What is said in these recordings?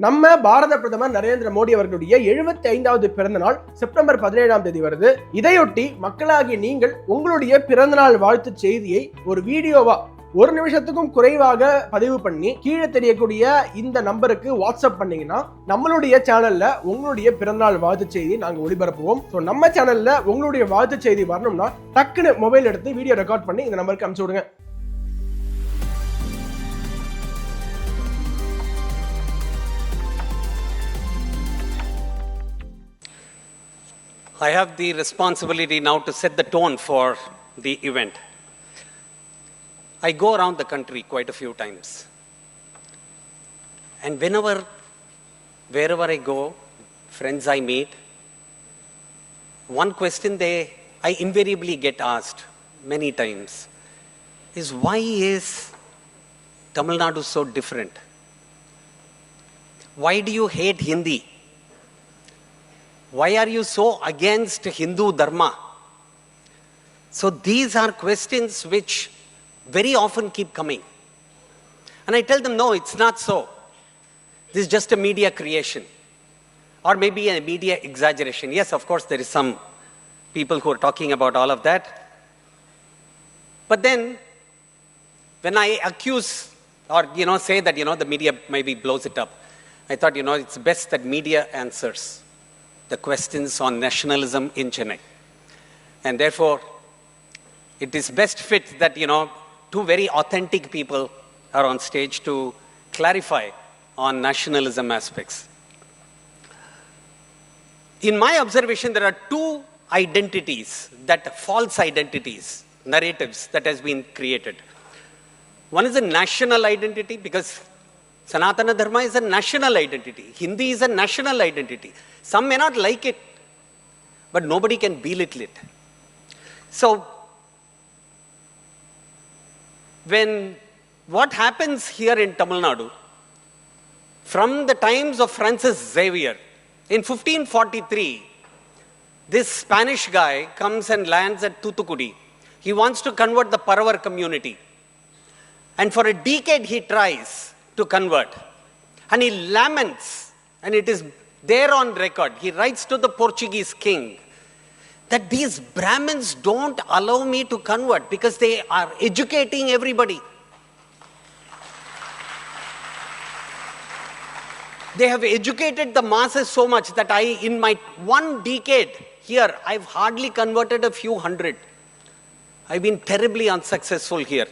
நம்ம பாரத பிரதமர் நரேந்திர மோடி அவர்களுடைய 75வது பிறந்த நாள் செப்டம்பர் 17ஆம் தேதி வருது. இதையொட்டி மக்களாகிய நீங்கள் உங்களுடைய பிறந்தநாள் வாழ்த்து செய்தியை ஒரு வீடியோவா 1 நிமிஷத்துக்கும் குறைவாக பதிவு பண்ணி கீழே தெரியக்கூடிய இந்த நம்பருக்கு வாட்ஸ்அப் பண்ணீங்கன்னா நம்மளுடைய சேனல்ல உங்களுடைய பிறந்தநாள் வாழ்த்து செய்தி நாங்க ஒளிபரப்புவோம். ஸோ நம்ம சேனல்ல உங்களுடைய வாழ்த்து செய்தி வரணும்னா டக்குன்னு மொபைல் எடுத்து வீடியோ ரெக்கார்ட் பண்ணி இந்த நம்பருக்கு அனுப்பிச்சு விடுங்க. I have the responsibility now to set the tone for the event. I go around the country quite a few times. And wherever I go, friends I meet, one question I invariably get asked many times is, why is Tamil Nadu so different? Why do you hate Hindi? Why are you so against Hindu Dharma? So these are questions which very often keep coming. And I tell them, no, it's not so. This is just a media creation. Or maybe a media exaggeration. Yes, of course, there is some people who are talking about all of that. But then, when I accuse or, say that, the media maybe blows it up, I thought, it's best that media answers the questions on nationalism in Chennai. And therefore, it is best fit that, two very authentic people are on stage to clarify on nationalism aspects. In my observation, there are two identities, false identities, narratives that has been created. One is a national identity, because Sanatana Dharma is a national identity. Hindi is a national identity. Some may not like it, but nobody can belittle it. So, what happens here in Tamil Nadu, from the times of Francis Xavier, in 1543, this Spanish guy comes and lands at Thoothukudi. He wants to convert the Paravar community. And for a decade he tries to convert. And he laments, and it is there on record. He writes to the Portuguese king that these Brahmins don't allow me to convert because they are educating everybody. They have educated the masses so much that in my 1 decade here, I've hardly converted a few hundred. I've been terribly unsuccessful here.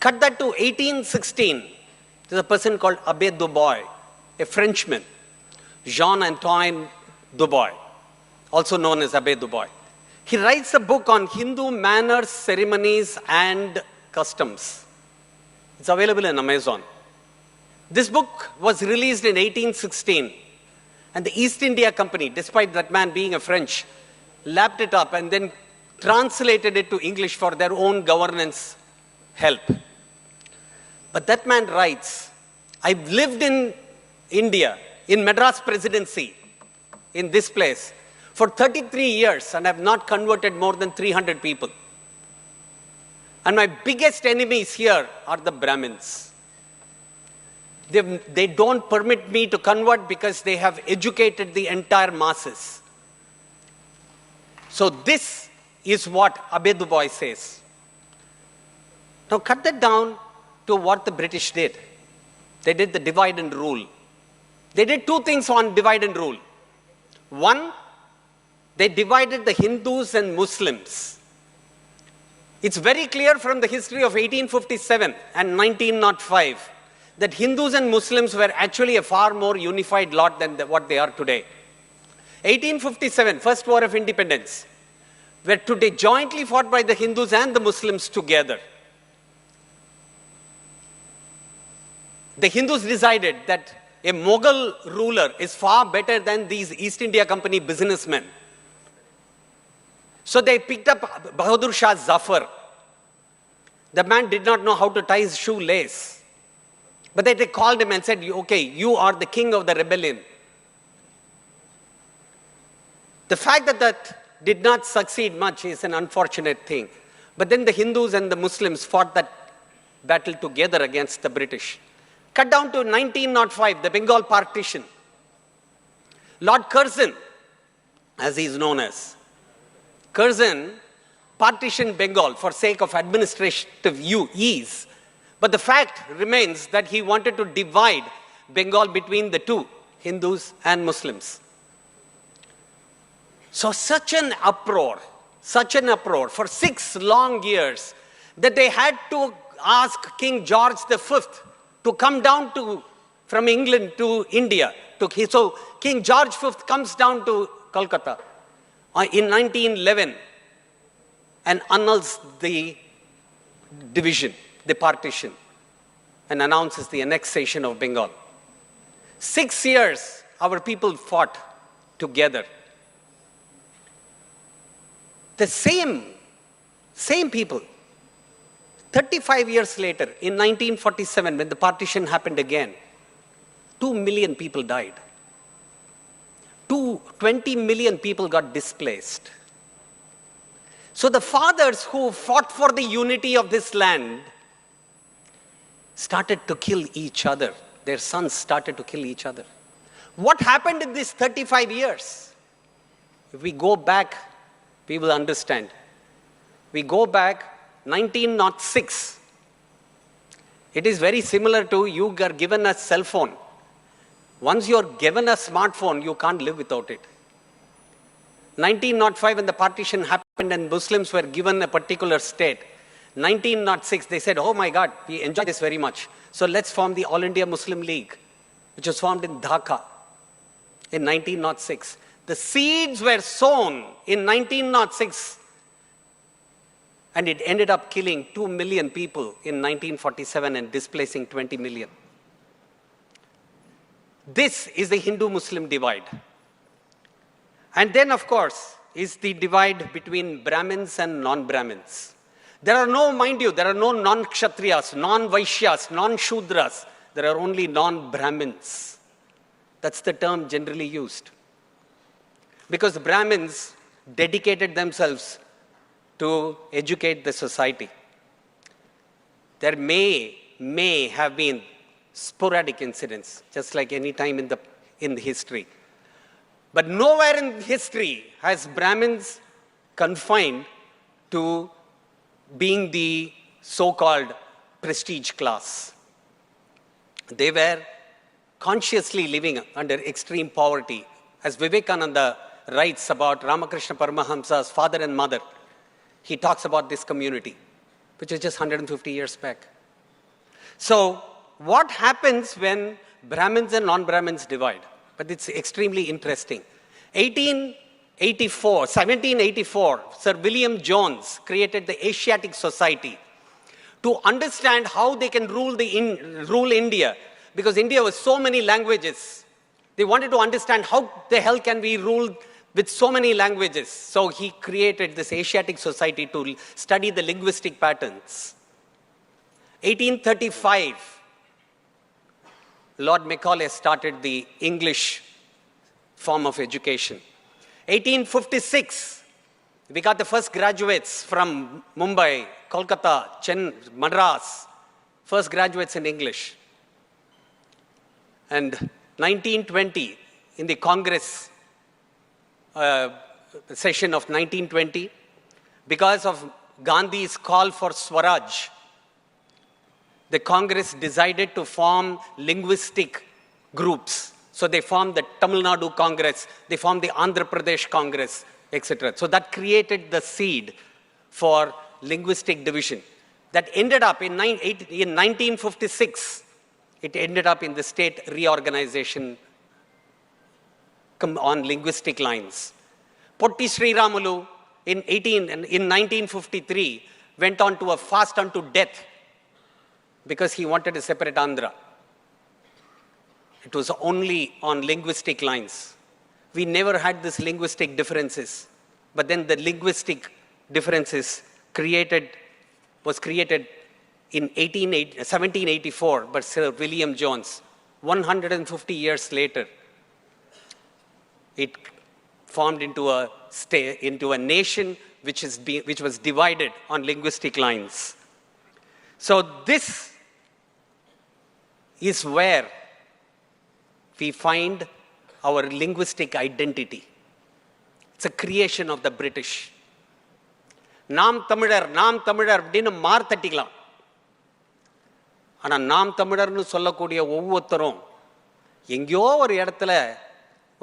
Cut that to 1816. There's a person called Abbé Dubois, a Frenchman, Jean-Antoine Dubois, also known as Abbé Dubois. He writes a book on Hindu manners, ceremonies, and customs. It's available in Amazon. This book was released in 1816, and the East India Company, despite that man being a French, lapped it up and then translated it to English for their own governance help. But that man writes, I've lived in India, in Madras Presidency, in this place, for 33 years, and I've not converted more than 300 people. And my biggest enemies here are the Brahmins. They don't permit me to convert because they have educated the entire masses. So this is what Abbé Dubois says. Now cut that down to what the British did. They did the divide and rule. They did 2 things on divide and rule. One, they divided the Hindus and Muslims. It's very clear from the history of 1857 and 1905 that Hindus and Muslims were actually a far more unified lot than what they are today. 1857, First War of Independence, were today jointly fought by the Hindus and the Muslims together. The Hindus decided that a Mughal ruler is far better than these East India Company businessmen. So they picked up Bahadur Shah Zafar. The man did not know how to tie his shoelace. But they called him and said, okay, you are the king of the rebellion. The fact that did not succeed much is an unfortunate thing. But then the Hindus and the Muslims fought that battle together against the British. Cut down to 1905, the Bengal partition. Lord Curzon, as he is known as, Curzon partitioned Bengal for sake of administrative ease. But the fact remains that he wanted to divide Bengal between the two, Hindus and Muslims. So such an uproar for 6 long years that they had to ask King George V to come down from England to India. So King George V comes down to Kolkata in 1911 and annuls the division, the partition, and announces the annexation of Bengal. 6 years our people fought together. The same people, 35 years later, in 1947, when the partition happened again, 2 million people died. 20 million people got displaced. So the fathers who fought for the unity of this land started to kill each other. Their sons started to kill each other. What happened in these 35 years? If we go back, we will understand. We go back 1906. It is very similar to you are given a cell phone. Once you are given a smartphone, you can't live without it. 1905, when the partition happened and Muslims were given a particular state, 1906, they said, oh my God, we enjoy this very much. So let's form the All India Muslim League, which was formed in Dhaka in 1906. The seeds were sown in 1906, and it ended up killing 2 million people in 1947 and displacing 20 million. This is the Hindu-Muslim divide. And then, of course, is the divide between Brahmins and non-Brahmins. There are no, mind you, there are no non-Kshatriyas, non-Vaishyas, non-Shudras. There are only non-Brahmins. That's the term generally used. Because the Brahmins dedicated themselves to educate the society. There may have been sporadic incidents, just like any time in the history. But nowhere in history has Brahmins confined to being the so-called prestige class. They were consciously living under extreme poverty. As Vivekananda writes about Ramakrishna Paramahamsa's father and mother, he talks about this community, which is just 150 years back. So what happens when Brahmins and non-Brahmins divide? But it's extremely interesting. 1784, Sir William Jones created the Asiatic Society to understand how they can rule India, because India was so many languages. They wanted to understand how the hell can we rule with so many languages. So he created this Asiatic Society to study the linguistic patterns. 1835, Lord Macaulay started the English form of education. 1856, we got the first graduates from Mumbai, Kolkata, Chennai, Madras, first graduates in English. And 1920, in the Congress session of 1920, because of Gandhi's call for Swaraj, the Congress decided to form linguistic groups. So they formed the Tamil Nadu Congress, they formed the Andhra Pradesh Congress, etc. So that created the seed for linguistic division. That ended up in 1956, it ended up in the state reorganization on linguistic lines. Potti Sriramulu in 1953 went on to a fast unto death because he wanted a separate Andhra. It was only on linguistic lines. We never had these linguistic differences. But then the linguistic differences was created in 1784 by Sir William Jones. 150 years later, it formed into a nation which was divided on linguistic lines. So this is where we find our linguistic identity. It's a creation of the British. நாம் தமிழர் அப்படின்னு மார்த்தட்டிக்கலாம். ஆனா நாம் தமிழர்னு சொல்லக்கூடிய ஒவ்வொருத்தரும் எங்கேயோ ஒரு இடத்துல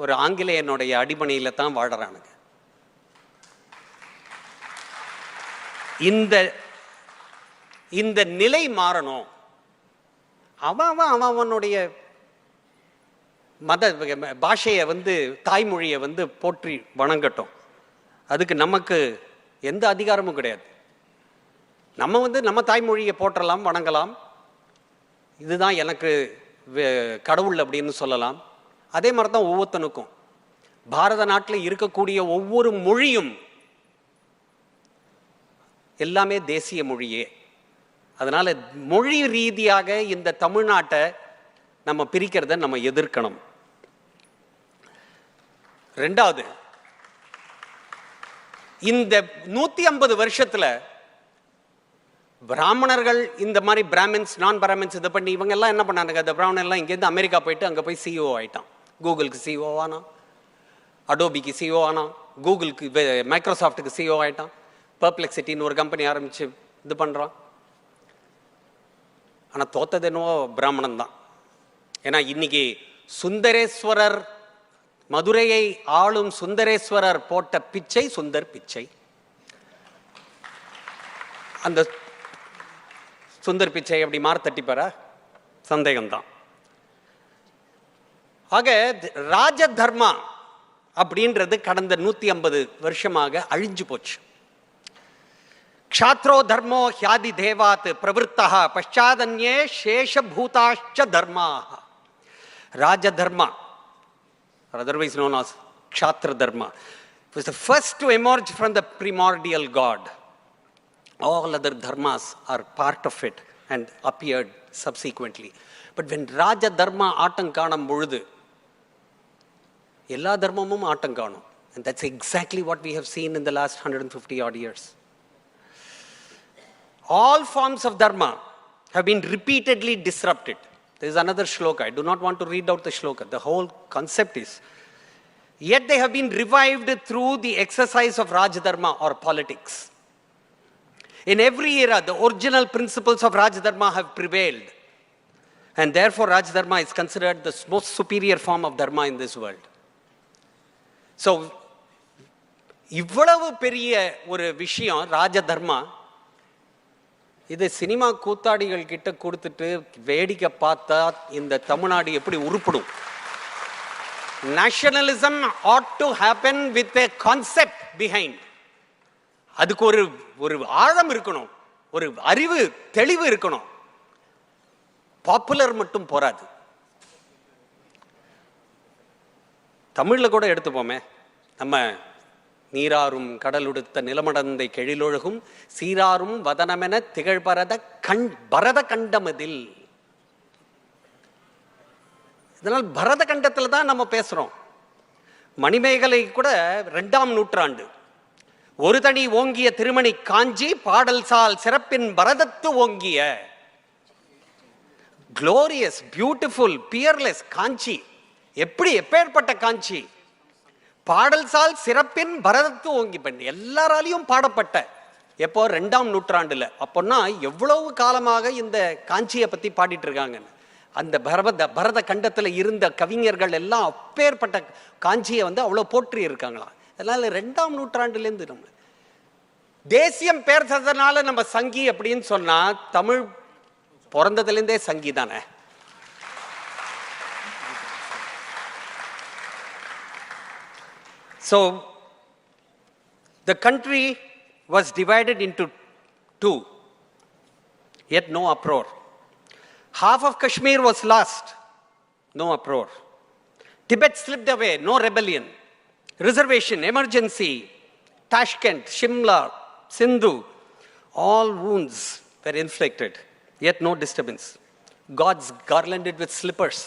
ஒரு ஆங்கிலேயனுடைய அடிமனையில தான் வாழறானுங்க. இந்த நிலை மாறணும். அவனுடைய மத பாஷையை தாய்மொழியை போற்றி வணங்கட்டும். அதுக்கு நமக்கு எந்த அதிகாரமும் கிடையாது. நம்ம நம்ம தாய்மொழியை போற்றலாம், வணங்கலாம். இதுதான் எனக்கு கடவுள் அப்படின்னு சொல்லலாம். அதே மாதிரி தான் ஒவ்வொருத்தனுக்கும் பாரத நாட்டில் இருக்கக்கூடிய ஒவ்வொரு மொழியும் எல்லாமே தேசிய மொழியே. அதனால மொழி ரீதியாக இந்த தமிழ்நாட்டை நம்ம பிரிக்கிறத நம்ம எதிர்க்கணும். ரெண்டாவது, இந்த 150 வருஷத்துல பிராமணர்கள் இந்த மாதிரி பிராமின்ஸ், நான் பிராமின்ஸ் இதை பண்ணி இவங்க எல்லாம் என்ன பண்ணாங்க? இந்த பிராமணர் எல்லாம் இங்கேருந்து அமெரிக்கா போயிட்டு அங்கே போய் சிஇஓ ஆயிட்டான். கூகுளுக்கு சிஇஓ ஆனான், அடோபிக்கு சிஇஓ ஆனான், கூகுளுக்கு மைக்ரோசாஃப்ட்டுக்கு சிஇஓ ஆயிட்டான், பர்ப்ளெக்சிட்டின்னு ஒரு கம்பெனி ஆரம்பிச்சு இது பண்றான். ஆனால் தோத்தது என்னவோ பிராமணன் தான். ஏன்னா இன்னைக்கு சுந்தரேஸ்வரர், மதுரையை ஆளும் சுந்தரேஸ்வரர் போட்ட பிச்சை சுந்தர் பிச்சை. அந்த சுந்தர் பிச்சை அப்படி மார்த்தட்டிப்பாரா? சந்தேகம்தான். ஆக ராஜ தர்மா அப்படின்றது கடந்த 150 வருஷமாக அழிஞ்சு போச்சு. க்ஷாத்ரோ தர்மோ ஹியாதி தேவாத் பிரவருத்தா பஷாதன்யே சேஷபூதாச்ச தர்மாக. ராஜ தர்மா, otherwise known as Kshatra Dharma, was the first to emerge from the primordial God. All other dharmas are part of it and appeared subsequently. But when Raja Dharma ஆட்டம் காணும் பொழுது எல்லா தர்மமும் ஆட்டம் காணும். And that's exactly what we have seen in the last 150 odd years. All forms of dharma have been repeatedly disrupted. There is another shloka. I do not want to read out the shloka. The whole concept is, yet they have been revived through the exercise of Rajadharma or politics. In every era, the original principles of Rajadharma have prevailed. And therefore, Rajadharma is considered the most superior form of dharma in this world. So, இவ்வளவு பெரிய ஒரு விஷயம் ராஜதர்மா, இது cinema கூத்தாடிகள் கிட்ட கொடுத்துட்டு வேடிக்கை பார்த்தா இந்த தமிழ்நாடு எப்படி உருப்படும்? Nationalism ought to happen with a concept behind. அதுக்கு ஒரு ஆழம் இருக்கணும், ஒரு அறிவு தெளிவு இருக்கணும். பாப்புலர் மட்டும் போராது. தமிழ்ல கூட எடுத்துப்போமே, நம்ம நீராறும் கடலுடுத்த நிலமடந்தை கெழிலொழுகும் சீராறும் வதனமென திகழ்பரத பரத கண்டமதில். இதனால் பரத கண்டத்தில் தான் நம்ம பேசுறோம். மணிமேகலை கூட 2ஆம் நூற்றாண்டு. ஒரு தனி ஓங்கிய திருமணி காஞ்சி பாடல் சால் சிறப்பின் பரதத்து ஓங்கிய. குளோரியஸ், பியூட்டிஃபுல், பியர்லெஸ் காஞ்சி. எப்பேற்பட்ட காஞ்சி! பாடல் சால் சிறப்பின் பரதத்து ஓங்கி பண்ணி எல்லாராலையும் பாடப்பட்ட. எப்போ? 2ஆம் நூற்றாண்டுல. அப்போன்னா எவ்வளவு காலமாக இந்த காஞ்சியை பத்தி பாடிட்டு இருக்காங்கன்னு. அந்த பரத கண்டத்துல இருந்த கவிஞர்கள் எல்லாம் அப்பேற்பட்ட காஞ்சியை அவ்வளவு போற்றி இருக்காங்களாம். அதனால 2ஆம் நூற்றாண்டுலேருந்து நம்ம தேசியம் பேசுறதுனால நம்ம சங்கி அப்படின்னு சொன்னா, தமிழ் பிறந்ததுலேருந்தே சங்கி தானே. So, the country was divided into two, yet no uproar. Half of Kashmir was lost, no uproar. Tibet slipped away, no rebellion. Reservation, emergency, Tashkent, Shimla, Sindhu, all wounds were inflicted, yet no disturbance. Gods garlanded with slippers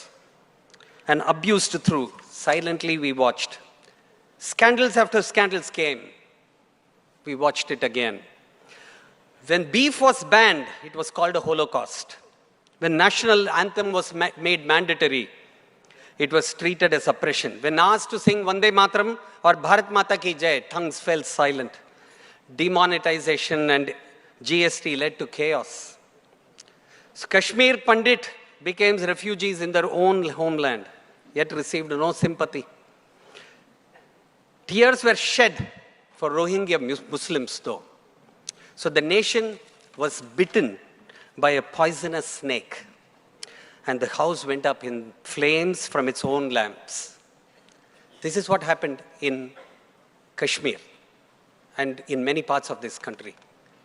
and abused through. Silently we watched. Scandals after scandals came. We watched it again. When beef was banned, it was called a Holocaust. When national anthem was made mandatory, it was treated as oppression. When asked to sing Vande Mataram or Bharat Mata Ki Jai, tongues fell silent. Demonetization and GST led to chaos. So Kashmir Pandit became refugees in their own homeland, yet received no sympathy. Tears were shed for Rohingya Muslims though. So the nation was bitten by a poisonous snake, and the house went up in flames from its own lamps. This is what happened in Kashmir and in many parts of this country.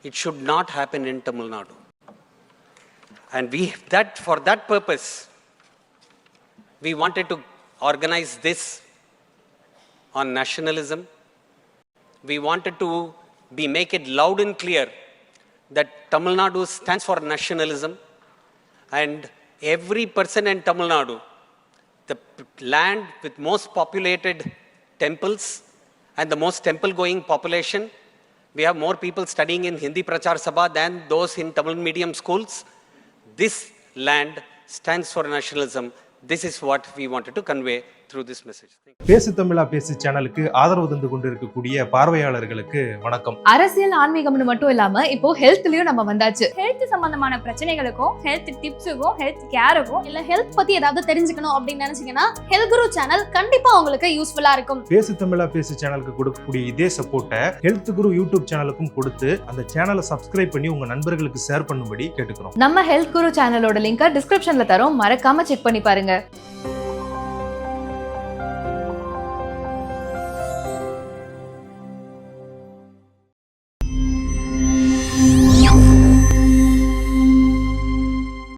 It should not happen in Tamil Nadu. And for that purpose, we wanted to organize this on nationalism. We wanted to make it loud and clear that Tamil Nadu stands for nationalism, and every person in Tamil Nadu, the land with most populated temples and the most temple-going population, we have more people studying in Hindi Prachar Sabha than those in Tamil medium schools. This land stands for nationalism. This is what we wanted to convey through this message. பேசு தமிழா பேசு சேனலுக்கு ஆதரவு தந்து கொண்டிருக்கக்கூடிய பார்வையாளர்களுக்கு வணக்கம். அரசியல் ஆன்மீகம்னு மட்டும் இல்லாம இப்போ ஹெல்த்லயும் நம்ம வந்தாச்சு. ஹெல்த் சம்பந்தமான பிரச்சனைகளுக்கும் ஹெல்த் டிப்ஸுக்கும் ஹெல்த் கேருக்கும் இல்ல ஹெல்த் பத்தி ஏதாவது தெரிஞ்சுக்கணும் அப்படின்னு நினைச்சீங்கன்னா ஹெல்த் குரு சேனல் கண்டிப்பா உங்களுக்கு யூஸ்ஃபுல்லா இருக்கும். பேசு தமிழா பேசு சேனலுக்கு கொடுக்கக்கூடிய இதே சப்போர்ட்டை ஹெல்த் குரு யூடியூப் சேனலுக்கும் கொடுத்து அந்த சேனலை சப்ஸ்கிரைப் பண்ணி உங்க நண்பர்களுக்கு ஷேர் பண்ணும்படி கேட்டுக்கிறோம். நம்ம ஹெல்த் குரு சேனலோட லிங்கை டிஸ்கிரிப்ஷன்ல தரோம், மறக்காம செக் பண்ணி பாருங்க.